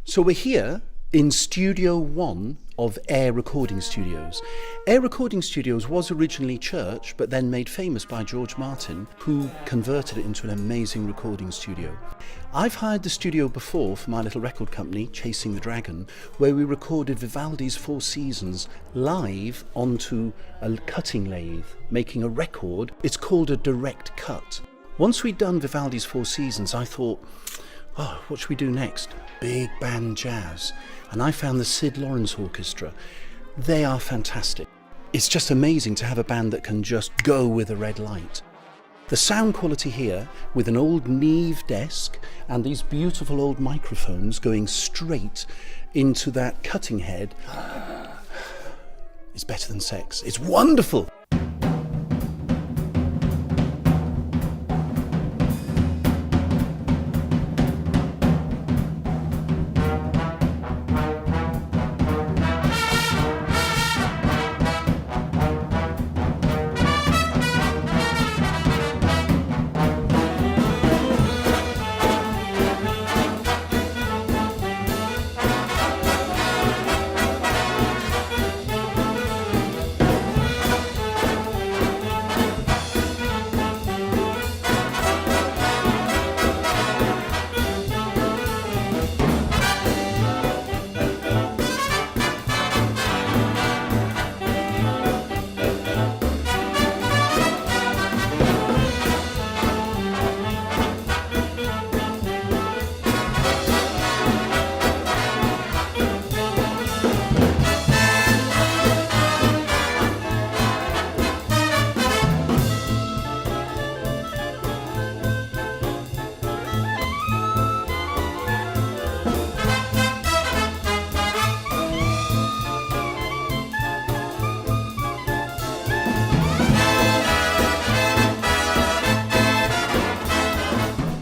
So we're here in Studio 1 of Air Recording Studios. Air Recording Studios was originally church, but then made famous by George Martin, who converted it into an amazing recording studio. I've hired the studio before for my little record company, Chasing the Dragon, where we recorded Vivaldi's Four Seasons live onto a cutting lathe, making a record. It's called a direct cut. Once we'd done Vivaldi's Four Seasons, I thought, what should we do next? Big band jazz. And I found the Sid Lawrence Orchestra. They are fantastic. It's just amazing to have a band that can just go with a red light. The sound quality here, with an old Neve desk and these beautiful old microphones going straight into that cutting head, is better than sex. It's wonderful.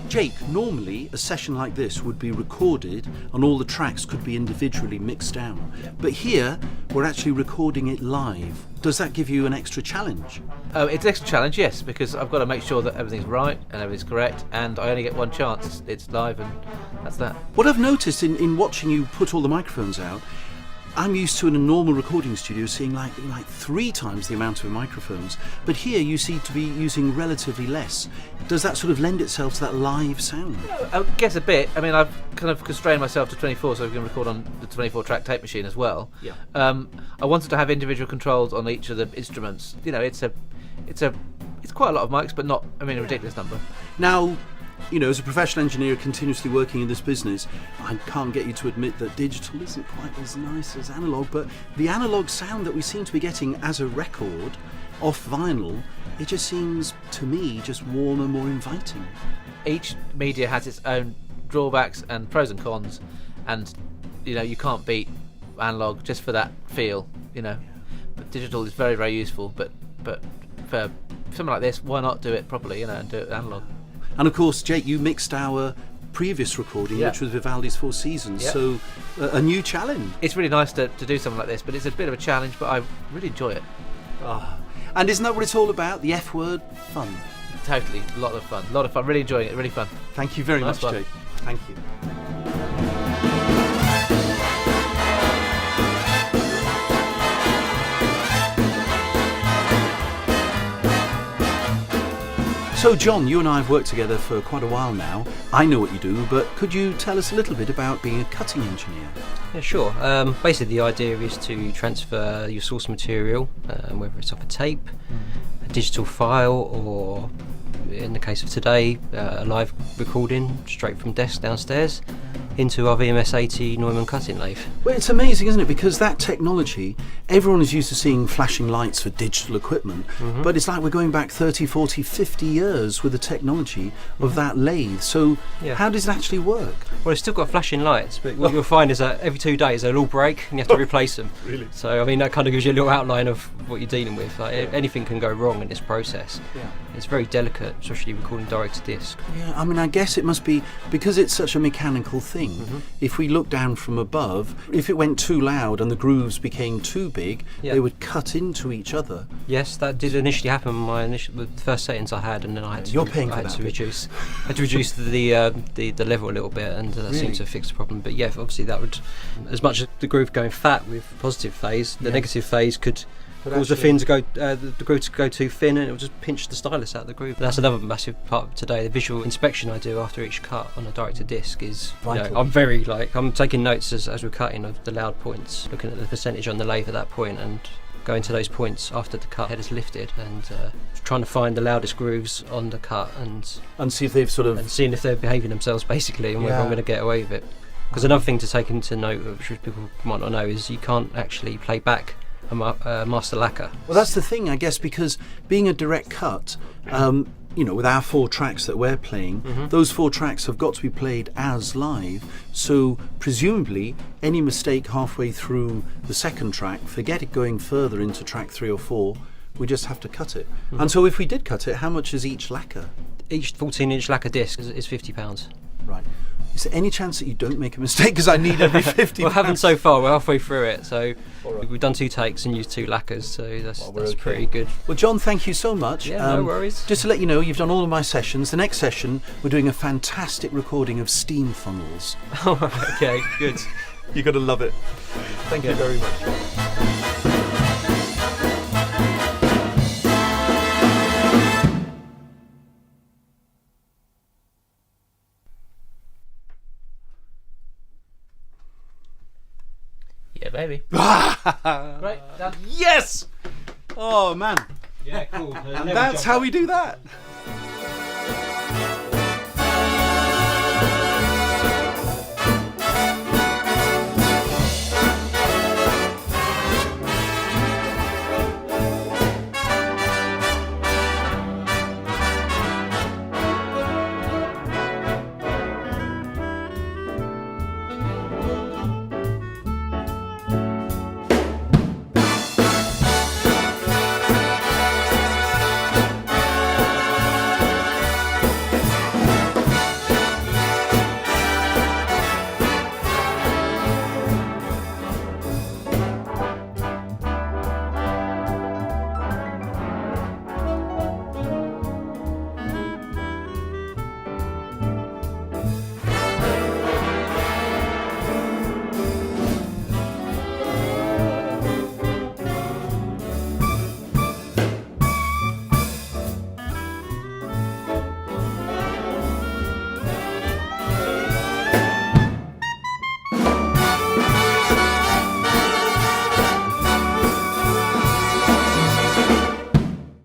Jake, normally a session like this would be recorded and all the tracks could be individually mixed down. But here, we're actually recording it live. Does that give you an extra challenge? It's an extra challenge, yes, because I've got to make sure that everything's right and everything's correct, and I only get one chance. It's live, and that's that. What I've noticed in watching you put all the microphones out, I'm used to in a normal recording studio seeing like 3 times the amount of microphones, but here you seem to be using relatively less. Does that sort of lend itself to that live sound? I guess a bit. I mean, I've kind of constrained myself to 24, so we can record on the 24-track tape machine as well. Yeah. I wanted to have individual controls on each of the instruments. You know, it's quite a lot of mics, but not, a ridiculous number. Now, as a professional engineer continuously working in this business, I can't get you to admit that digital isn't quite as nice as analog, but the analog sound that we seem to be getting as a record off vinyl, it just seems to me just warmer, more inviting. Each media has its own drawbacks and pros and cons, and you can't beat analog just for that feel. But digital is very, very useful, but for something like this, why not do it properly, and do it analog? And of course, Jake, you mixed our previous recording, which was Vivaldi's Four Seasons, so a new challenge. It's really nice to do something like this, but it's a bit of a challenge, but I really enjoy it. And isn't that what it's all about? The F word, fun. Totally, a lot of fun, really enjoying it, really fun. Thank you very much, Jake. Thank you. So John, you and I have worked together for quite a while now. I know what you do, but could you tell us a little bit about being a cutting engineer? Yeah, sure. Basically the idea is to transfer your source material, whether it's off a tape, a digital file, or in the case of today, a live recording straight from desk downstairs into our VMS-80 Neumann cutting lathe. Well, it's amazing, isn't it? Because that technology, everyone is used to seeing flashing lights for digital equipment, but it's like we're going back 30, 40, 50 years with the technology of that lathe. So how does it actually work? Well, it's still got flashing lights, but what you'll find is that every 2 days they'll all break and you have to replace them. Really? So, that kind of gives you a little outline of what you're dealing with. Anything can go wrong in this process. Yeah. It's very delicate, especially recording direct to disc. Yeah, I guess it must be, because it's such a mechanical thing, thing. If we look down from above, if it went too loud and the grooves became too big, Yeah. they would cut into each other. Yes, that did initially happen. With the first settings I had, and then I had to. You're paying for I had that to bit. reduce. I had to reduce the level a little bit, and that Really? seemed to fix the problem. But yeah, obviously that would, as much as the groove going fat with positive phase, the Yeah. negative phase could But cause the actually- fin to go, the groove to go too thin, and it would just pinch the stylus out of the groove. That's another massive part of today. The visual inspection I do after each cut on a director disc is, Vital. I'm taking notes as we're cutting of the loud points, looking at the percentage on the lathe at that point, and going to those points after the cut head is lifted, and trying to find the loudest grooves on the cut, And see if they've sort and of... seeing if they're behaving themselves basically, and whether Yeah. I'm going to get away with it. Because another thing to take into note, which people might not know, is you can't actually play back a master lacquer. Well, that's the thing, I guess, because being a direct cut, with our 4 tracks that we're playing, those 4 tracks have got to be played as live. So presumably, any mistake halfway through the second track, forget it going further into track 3 or 4. We just have to cut it. And so, if we did cut it, how much is each lacquer? Each 14-inch lacquer disc is £50. Right. Is there any chance that you don't make a mistake? Because I need every 50. We haven't so far. We're halfway through it, so All right. we've done 2 takes and used 2 lacquers, so that's Well, we're okay. pretty good. Well, John, thank you so much. Yeah, no worries. Just to let you know, you've done all of my sessions. The next session, we're doing a fantastic recording of steam funnels. Okay, good. You're going to love it. Thank you very much. Yeah, baby. Right, done. Yes! Oh, man. Yeah, cool. And that's how we do that.